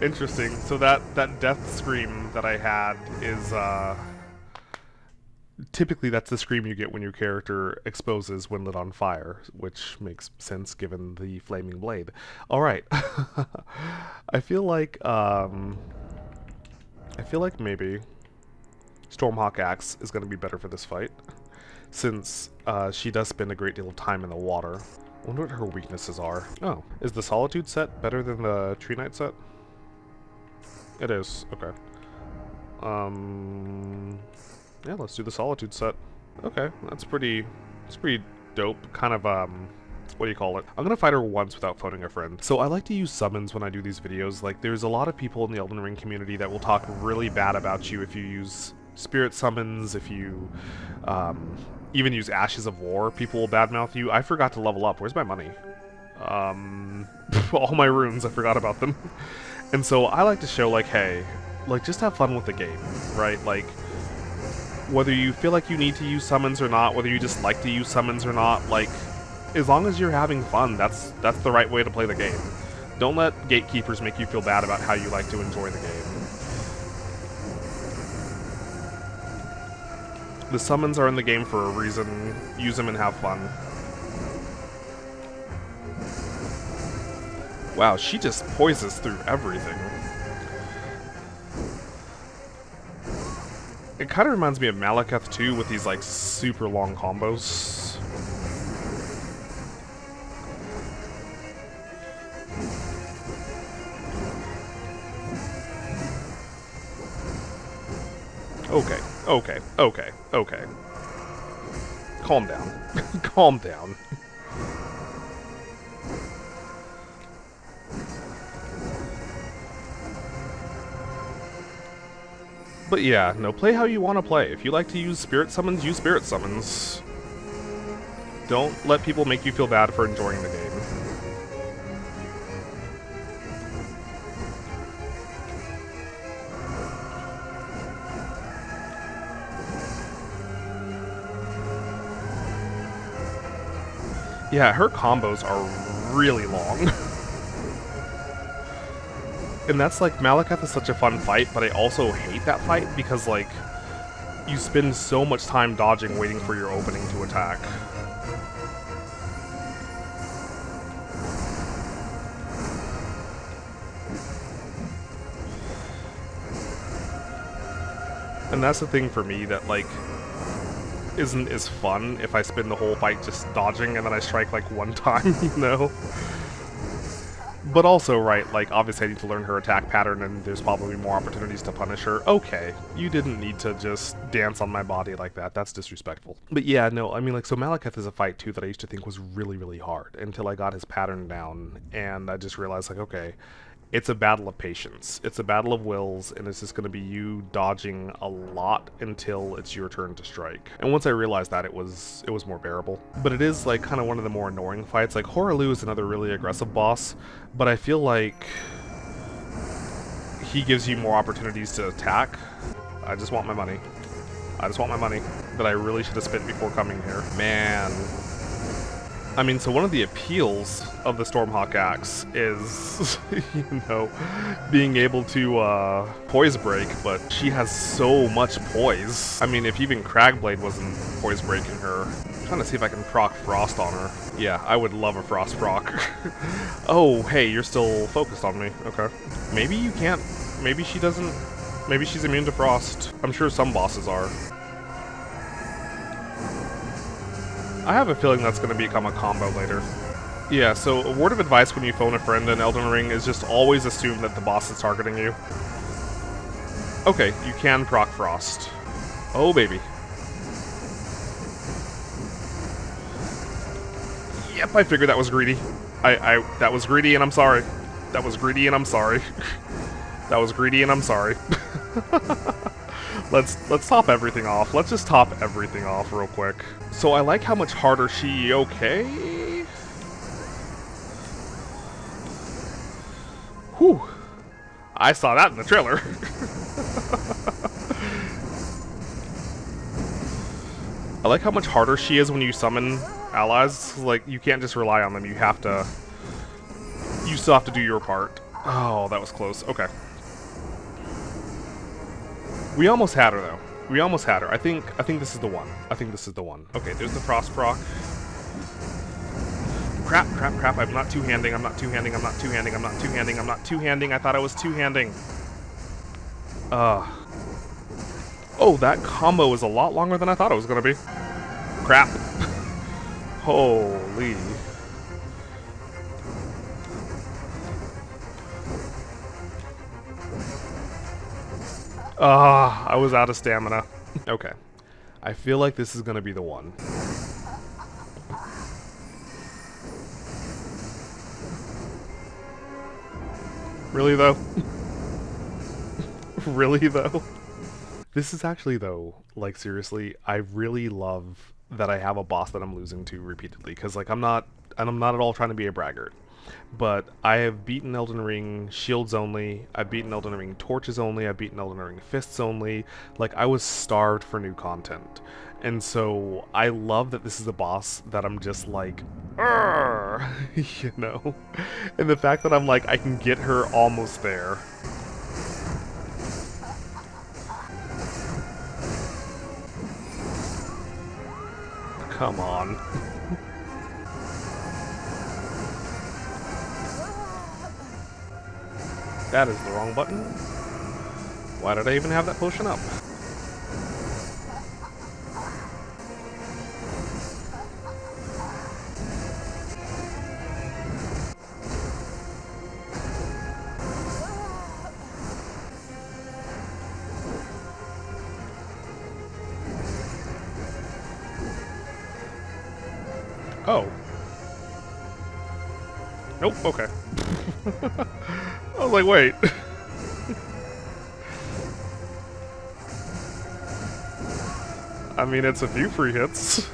Interesting. So that death scream that I had is typically that's the scream you get when your character exposes when lit on fire, which makes sense given the flaming blade. All right. I feel like maybe Stormhawk Axe is going to be better for this fight, since she does spend a great deal of time in the water. I wonder what her weaknesses are. Oh, is the Solitude set better than the Tree Knight set? It is. Okay. Yeah, let's do the Solitude set. Okay, that's pretty dope. Kind of, what do you call it? I'm gonna fight her once without phoning a friend. So I like to use summons when I do these videos. Like, there's a lot of people in the Elden Ring community that will talk really bad about you if you use spirit summons, if you, even use Ashes of War. People will badmouth you. I forgot to level up. Where's my money? All my runes, I forgot about them. And so I like to show, like, hey, like, just have fun with the game, right? Like, whether you feel like you need to use summons or not, whether you just like to use summons or not, like, as long as you're having fun, that's the right way to play the game. Don't let gatekeepers make you feel bad about how you like to enjoy the game. The summons are in the game for a reason. Use them and have fun. Wow, she just poises through everything. It kind of reminds me of Malekith too, with these like super long combos. Okay. Calm down. Calm down. But yeah, no, play how you want to play. If you like to use spirit summons, use spirit summons. Don't let people make you feel bad for enjoying the game. Yeah, her combos are really long. And that's like, Malekith is such a fun fight, but I also hate that fight because, like, you spend so much time dodging, waiting for your opening to attack. And that's the thing for me that, like, isn't as fun if I spend the whole fight just dodging and then I strike, like, one time, you know? But also, right, like, obviously I need to learn her attack pattern and there's probably more opportunities to punish her. Okay, you didn't need to just dance on my body like that. That's disrespectful. But yeah, no, I mean, like, so Malekith is a fight, too, that I used to think was really, really hard until I got his pattern down, and I just realized, like, okay, it's a battle of patience. It's a battle of wills, and it's just going to be you dodging a lot until it's your turn to strike. And once I realized that, it was more bearable. But it is, like, kind of one of the more annoying fights. Like, Hoaraloo is another really aggressive boss, but I feel like he gives you more opportunities to attack. I just want my money. I just want my money that I really should have spent before coming here. Man. I mean, so one of the appeals of the Stormhawk Axe is, you know, being able to poise break, but she has so much poise. I mean, if even Cragblade wasn't poise breaking her. I'm trying to see if I can proc Frost on her. Yeah, I would love a Frost proc. Oh, hey, you're still focused on me. Okay. Maybe you can't. Maybe she doesn't. Maybe she's immune to Frost. I'm sure some bosses are. I have a feeling that's going to become a combo later. Yeah, so a word of advice when you phone a friend in Elden Ring is just always assume that the boss is targeting you. Okay, you can proc Frost. Oh, baby. Yep, I figured that was greedy. That was greedy and I'm sorry. That was greedy and I'm sorry. That was greedy and I'm sorry. Let's top everything off. Let's just top everything off real quick. So I like how much harder she... Okay. Whew. I saw that in the trailer. I like how much harder she is when you summon allies. Like, you can't just rely on them. You have to... You still have to do your part. Oh, that was close. Okay. We almost had her, though. We almost had her. I think this is the one. I think this is the one. Okay, there's the frost proc. Crap, crap, crap. I'm not two-handing. I'm not two-handing. I'm not two-handing. I'm not two-handing. I'm not two-handing. I thought I was two-handing. Oh, that combo is a lot longer than I thought it was going to be. Crap. Holy. I was out of stamina. Okay. I feel like this is going to be the one. Really, though? Really, though? This is actually, though, like, seriously, I really love that I have a boss that I'm losing to repeatedly, because, like, I'm not at all trying to be a braggart, but I have beaten Elden Ring Shields only, I've beaten Elden Ring Torches only, I've beaten Elden Ring Fists only, like, I was starved for new content, and so I love that this is a boss that I'm just like, you know, and the fact that I'm like, I can get her almost there. Come on. That is the wrong button. Why did I even have that potion up? Oh. Nope, okay. I was like, wait. I mean, it's a few free hits.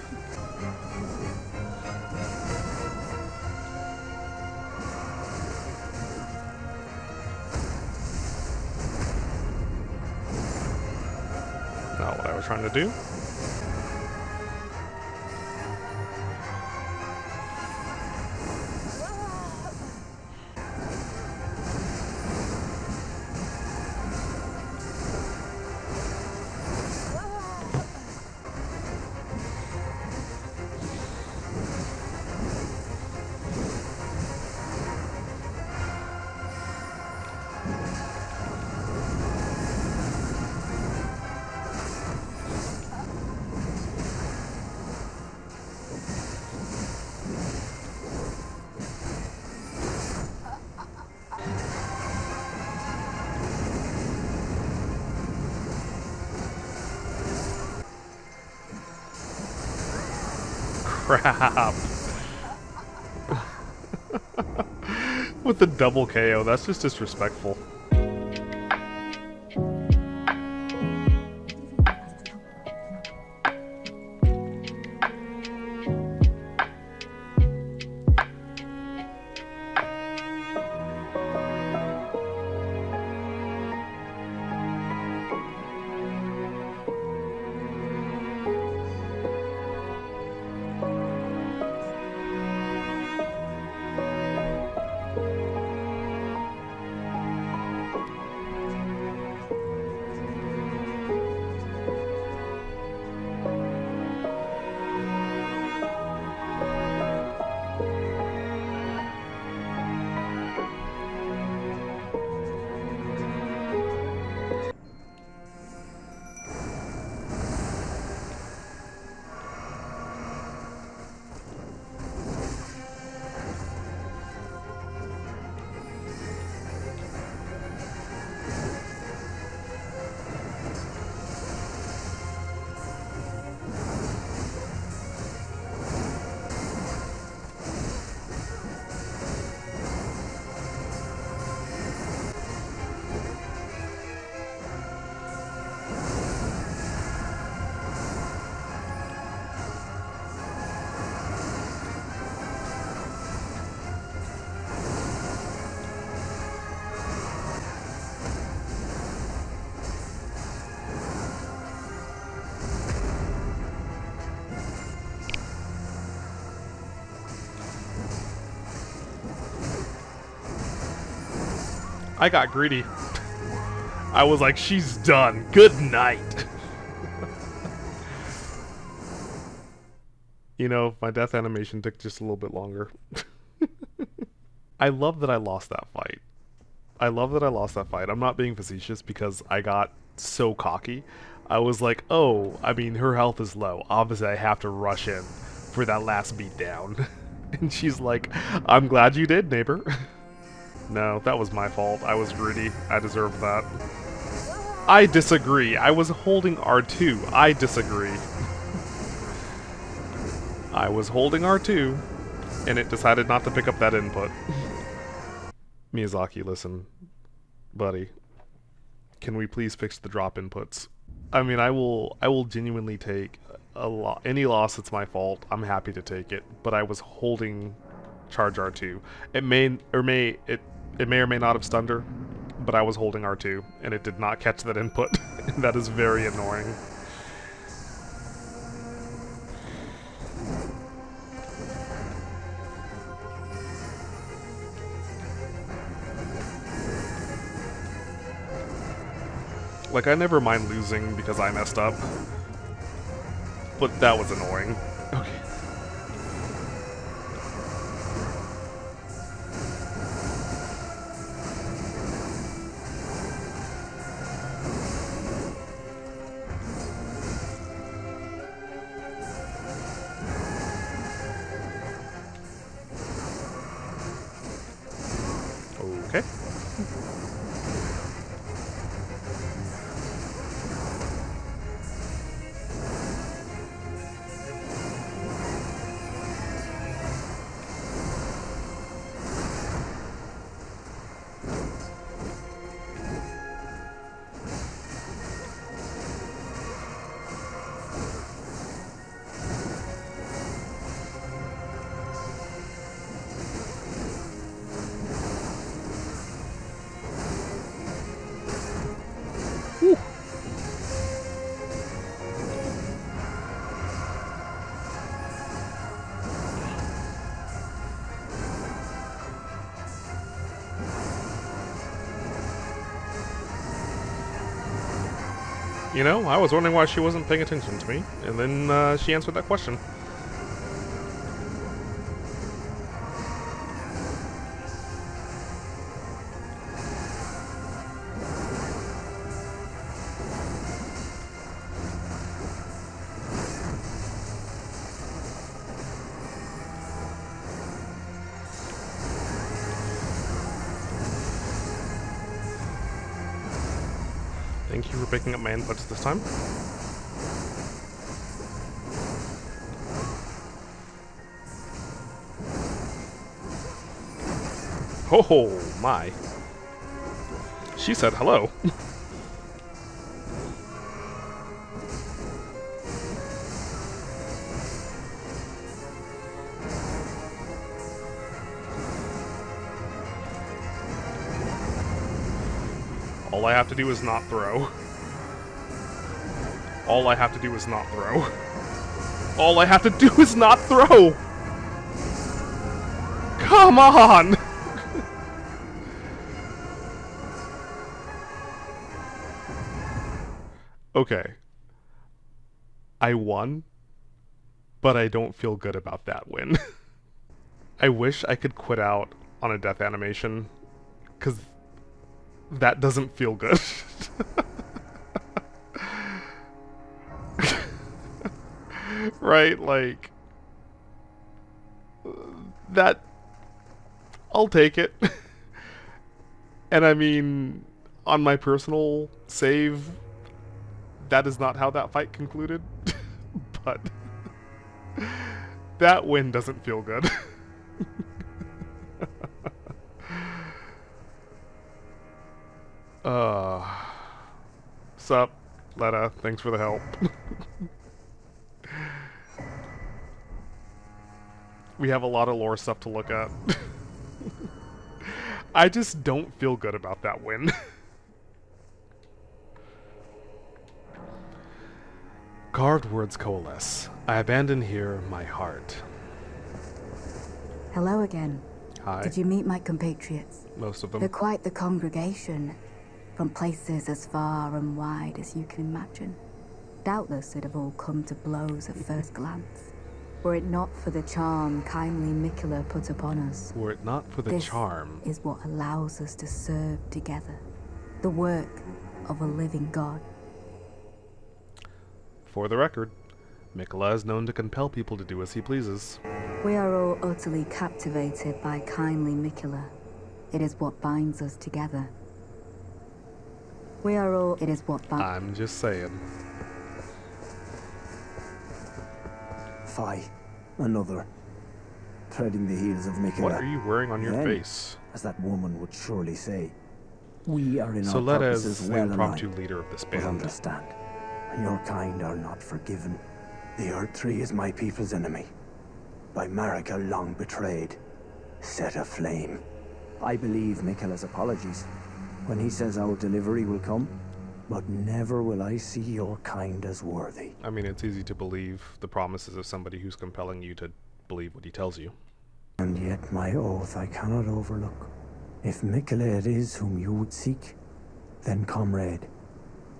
Not what I was trying to do. Crap. With the double KO, that's just disrespectful. I got greedy. I was like, she's done. Good night. You know, my death animation took just a little bit longer. I love that I lost that fight. I love that I lost that fight. I'm not being facetious because I got so cocky. I was like, oh, I mean, her health is low. Obviously, I have to rush in for that last beatdown. And she's like, I'm glad you did, neighbor. No, that was my fault. I was greedy. I deserved that. I disagree. I was holding R2. I disagree. I was holding R2, and it decided not to pick up that input. Miyazaki, listen. Buddy. Can we please fix the drop inputs? I mean, I will genuinely take any loss that's my fault. I'm happy to take it, but I was holding charge R2. It may or may not have stunned her, but I was holding R2 and it did not catch that input. That is very annoying. Like, I never mind losing because I messed up. But that was annoying. Okay. Okay. Whew. You know, I was wondering why she wasn't paying attention to me, and then she answered that question. Thank you for picking up my inputs this time. Oh my. She said hello. All I have to do is not throw. All I have to do is not throw. All I have to do is not throw! Come on! Okay. I won, but I don't feel good about that win. I wish I could quit out on a death animation, because that doesn't feel good. Right, like... that... I'll take it. And I mean, on my personal save, that is not how that fight concluded. But... that win doesn't feel good. Sup, Letta, thanks for the help. We have a lot of lore stuff to look at. I just don't feel good about that win. Carved words coalesce. I abandon here my heart. Hello again. Hi. Did you meet my compatriots? Most of them. They're quite the congregation, from places as far and wide as you can imagine. Doubtless it'd have all come to blows at first glance, were it not for the charm kindly Mikola put upon us. Were it not for the charm. This is what allows us to serve together, the work of a living God. For the record, Mikola is known to compel people to do as he pleases. We are all utterly captivated by kindly Mikola. It is what binds us together. We are all... It is what binds... I'm just saying. Fie, another. Treading the heels of Mikola. What are you wearing on your Then, face? as that woman would surely say, we are in So our let purposes as well the impromptu aligned. leader of this But band. understand, your kind are not forgiven. The Erdtree is my people's enemy. By Marika long betrayed, set aflame. I believe Mikola's apologies when he says our delivery will come, but never will I see your kind as worthy. I mean, it's easy to believe the promises of somebody who's compelling you to believe what he tells you. And yet my oath I cannot overlook. If Mikola it is whom you would seek, then comrade,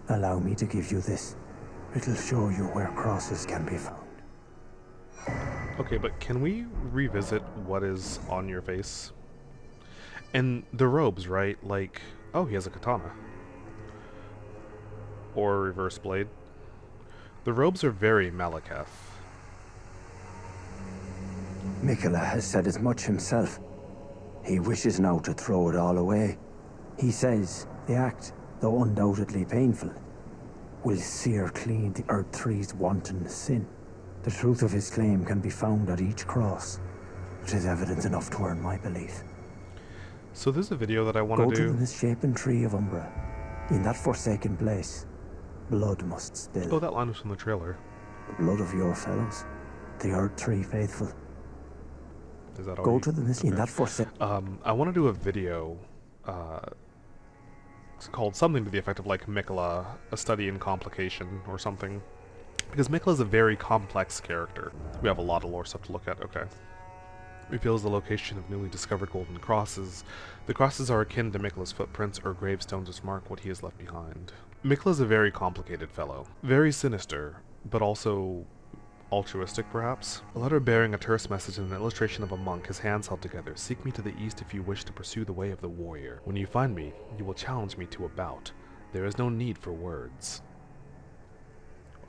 allow me to give you this. It'll show you where crosses can be found. Okay, but can we revisit what is on your face? And the robes, right? Like, oh, he has a katana. Or a reverse blade. The robes are very Malekith. Mikola has said as much himself. He wishes now to throw it all away. He says the act, though undoubtedly painful, will sear clean the Erdtree's wanton sin. The truth of his claim can be found at each cross. It is evidence enough to earn my belief. So there's a video that I want Go to to do. the misshapen tree of Umbra. In that forsaken place, blood must spill. Oh, that line was from the trailer. The blood of your fellows, the Erdtree faithful. Is that all? Go to the in that forsaken. I want to do a video. It's called something to the effect of like Mikola, a study in complication or something. Because Mikola is a very complex character. We have a lot of lore stuff to look at. Okay. Reveals the location of newly discovered golden crosses. The crosses are akin to Mikola's footprints or gravestones which mark what he has left behind. Mikola is a very complicated fellow. Very sinister, but also altruistic, perhaps. A letter bearing a terse message and an illustration of a monk, his hands held together. Seek me to the east if you wish to pursue the way of the warrior. When you find me, you will challenge me to a bout. There is no need for words.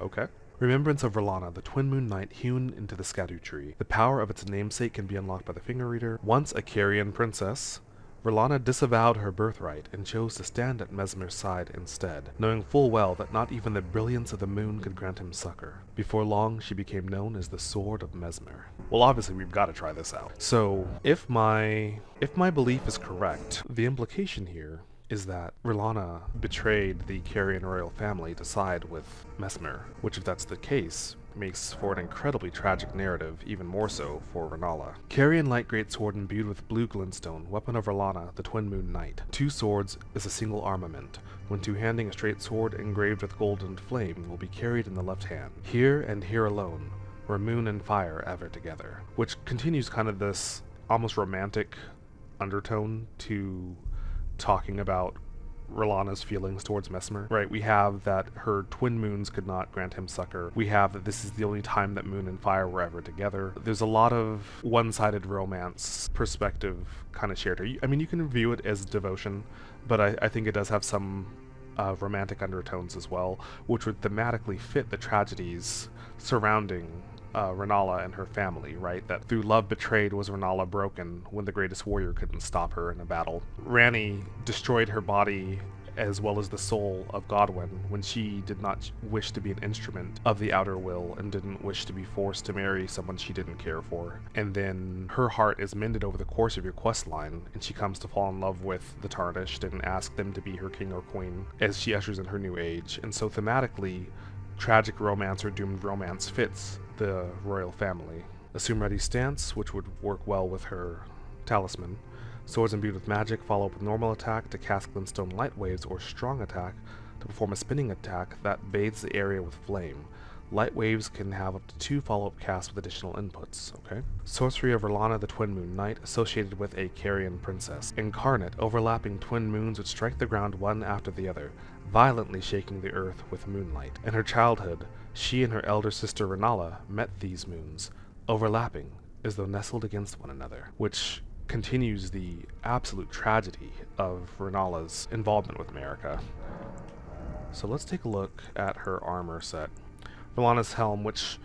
Okay. Remembrance of R'hllana, the twin moon knight hewn into the Scadu tree. The power of its namesake can be unlocked by the finger reader. Once a Carian princess, R'hllana disavowed her birthright and chose to stand at Mesmer's side instead, knowing full well that not even the brilliance of the moon could grant him succor. Before long, she became known as the Sword of Mesmer. Well, obviously we've got to try this out. So, if my belief is correct, the implication here is that R'hllana betrayed the Carian royal family to side with Mesmer, which if that's the case, makes for an incredibly tragic narrative, even more so for R'hllana. Carian light greatsword imbued with blue glintstone, weapon of R'hllana, the twin moon knight. 2 swords is a single armament. When two-handing a straight sword engraved with golden flame will be carried in the left hand. Here and here alone, where moon and fire ever together. Which continues kind of this almost romantic undertone to talking about R'hllana's feelings towards Mesmer. Right, we have that her twin moons could not grant him succor. We have that this is the only time that moon and fire were ever together. There's a lot of one-sided romance perspective kind of shared here. I mean, you can view it as devotion, but I think it does have some romantic undertones as well, which would thematically fit the tragedies surrounding R'hllana and her family, right? That through love betrayed was R'hllana broken when the greatest warrior couldn't stop her in a battle. Ranni destroyed her body as well as the soul of Godwyn when she did not wish to be an instrument of the outer will and didn't wish to be forced to marry someone she didn't care for. And then her heart is mended over the course of your quest line, and she comes to fall in love with the Tarnished and ask them to be her king or queen as she ushers in her new age. And so thematically, tragic romance or doomed romance fits the royal family. Assume ready stance, which would work well with her talisman. Swords imbued with magic follow up with normal attack to cast glintstone light waves or strong attack to perform a spinning attack that bathes the area with flame. Light waves can have up to 2 follow-up casts with additional inputs. Okay. Sorcery of R'hllana the Twin Moon Knight, associated with a Carrion Princess. Incarnate, overlapping twin moons which strike the ground one after the other, violently shaking the earth with moonlight. In her childhood, she and her elder sister R'hllana met these moons, overlapping as though nestled against one another, which continues the absolute tragedy of R'hllana's involvement with America. So let's take a look at her armor set. R'hllana's helm, which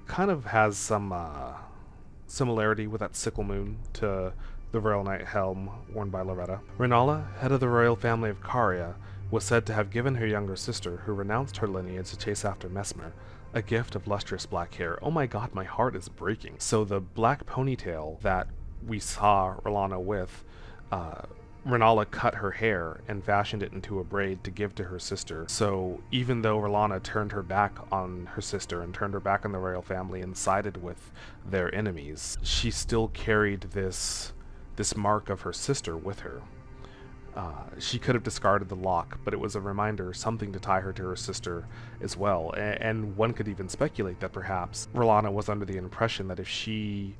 kind of has some similarity with that sickle moon to the Royal Knight helm worn by Loretta. R'hllana, head of the royal family of Caria, was said to have given her younger sister, who renounced her lineage to chase after Mesmer, a gift of lustrous black hair. Oh my god, my heart is breaking. So the black ponytail that we saw R'hllana with, R'hllana cut her hair and fashioned it into a braid to give to her sister. So even though R'hllana turned her back on her sister and turned her back on the royal family and sided with their enemies, she still carried this mark of her sister with her. She could have discarded the lock, but it was a reminder, something to tie her to her sister as well. And one could even speculate that perhaps R'hllana was under the impression that if she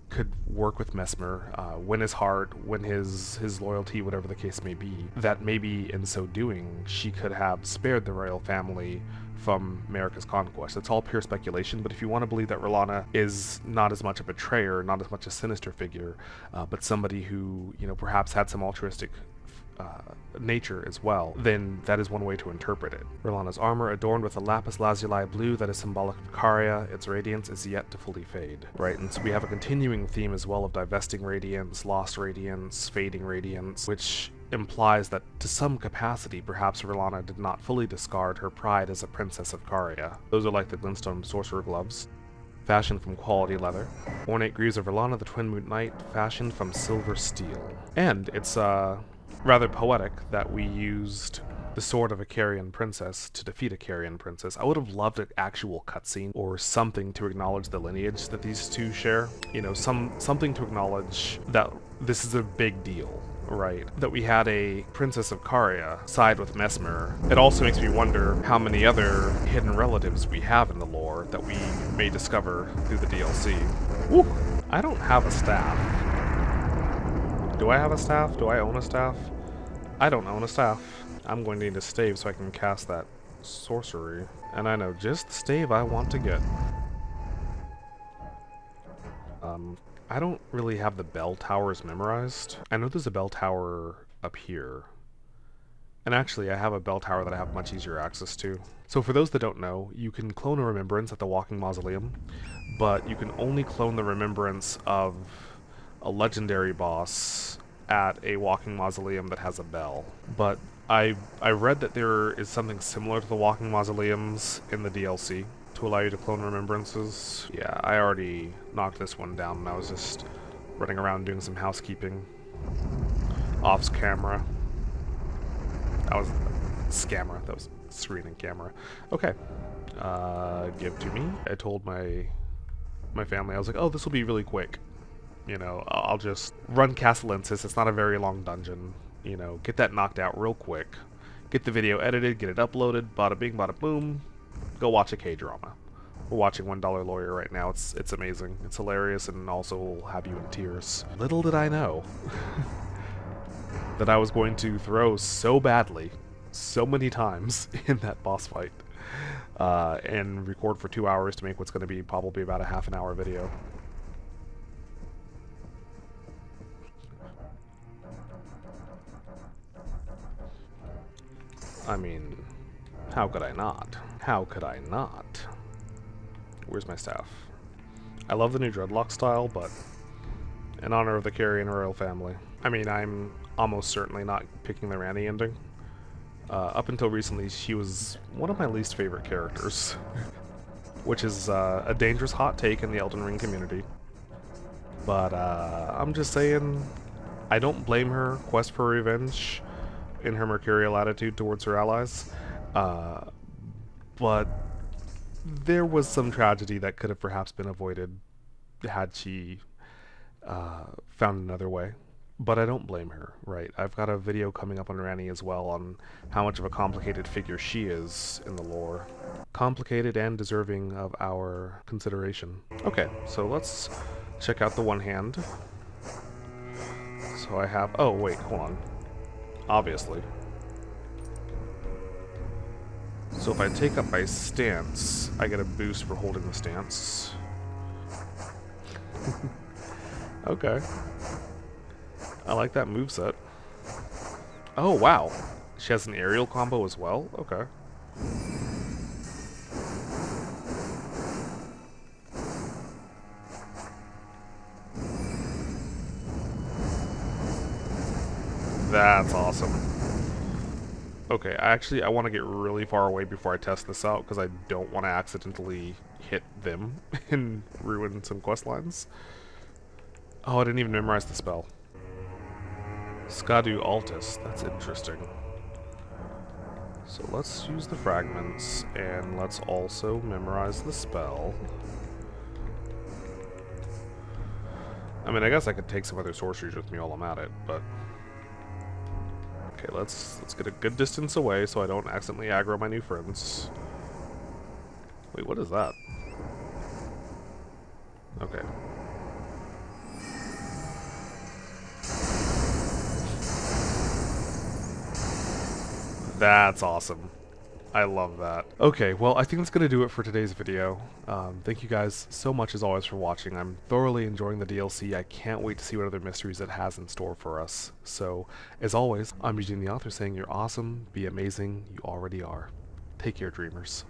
could work with Mesmer, win his heart, win his loyalty, whatever the case may be, that maybe in so doing she could have spared the royal family from America's conquest. It's all pure speculation, but if you want to believe that R'hllana is not as much a betrayer, not as much a sinister figure, but somebody who, you know, perhaps had some altruistic nature as well, then that is one way to interpret it. R'hllana's armor, adorned with a lapis lazuli blue that is symbolic of Caria, its radiance is yet to fully fade. Right, and so we have a continuing theme as well of divesting radiance, lost radiance, fading radiance, which implies that to some capacity perhaps R'hllana did not fully discard her pride as a princess of Caria. Those are like the glintstone sorcerer gloves, fashioned from quality leather. Ornate greaves of R'hllana the Twin Moon Knight, fashioned from silver steel. And it's rather poetic that we used the sword of a Carrion princess to defeat a Carrion princess. I would have loved an actual cutscene or something to acknowledge the lineage that these two share. You know, something to acknowledge that this is a big deal, right? That we had a princess of Caria side with Mesmer. It also makes me wonder how many other hidden relatives we have in the lore that we may discover through the DLC. Woo! I don't have a staff. Do I have a staff? Do I own a staff? I don't own a staff. I'm going to need a stave so I can cast that sorcery. And I know just the stave I want to get. I don't really have the bell towers memorized. I know there's a bell tower up here. And actually, I have a bell tower that I have much easier access to. So for those that don't know, you can clone a remembrance at the Walking Mausoleum, but you can only clone the remembrance of a legendary boss at a Walking Mausoleum that has a bell. But I read that there is something similar to the Walking Mausoleums in the DLC to allow you to clone remembrances. Yeah, I already knocked this one down and I was just running around doing some housekeeping off camera. That was scammer. That was screen and camera. Okay. Give to me. I told my family, I was like, oh, this will be really quick. You know, I'll just run Castellensis. It's not a very long dungeon. You know, get that knocked out real quick. Get the video edited, get it uploaded, bada bing, bada boom. Go watch a K-drama. We're watching $1 Lawyer right now. It's amazing. It's hilarious and also will have you in tears. Little did I know that I was going to throw so badly, so many times in that boss fight, and record for 2 hours to make what's going to be probably about a half an hour video. I mean, how could I not? How could I not? Where's my staff? I love the new dreadlock style, but in honor of the Carrion royal family. I mean, I'm almost certainly not picking the Ranni ending. Up until recently, she was one of my least favorite characters, which is a dangerous hot take in the Elden Ring community. But I'm just saying, I don't blame her quest for revenge in her mercurial attitude towards her allies, but there was some tragedy that could have perhaps been avoided had she found another way. But I don't blame her, right? I've got a video coming up on Ranni as well on how much of a complicated figure she is in the lore. Complicated and deserving of our consideration. Okay, so let's check out the one hand. So I have... oh, wait, hold on. Obviously. So if I take up my stance, I get a boost for holding the stance. Okay. I like that moveset. Oh, wow. She has an aerial combo as well? Okay. That's awesome. Okay, I want to get really far away before I test this out, because I don't want to accidentally hit them and ruin some quest lines. Oh, I didn't even memorize the spell. Skadu Altus, that's interesting. So let's use the fragments, and let's also memorize the spell. I mean, I guess I could take some other sorceries with me while I'm at it, but... okay, let's get a good distance away so I don't accidentally aggro my new friends. Wait, what is that? Okay. That's awesome. I love that. Okay, well, I think that's going to do it for today's video. Thank you guys so much as always for watching. I'm thoroughly enjoying the DLC. I can't wait to see what other mysteries it has in store for us. So, as always, I'm Eugene the Author saying you're awesome, be amazing, you already are. Take care, dreamers.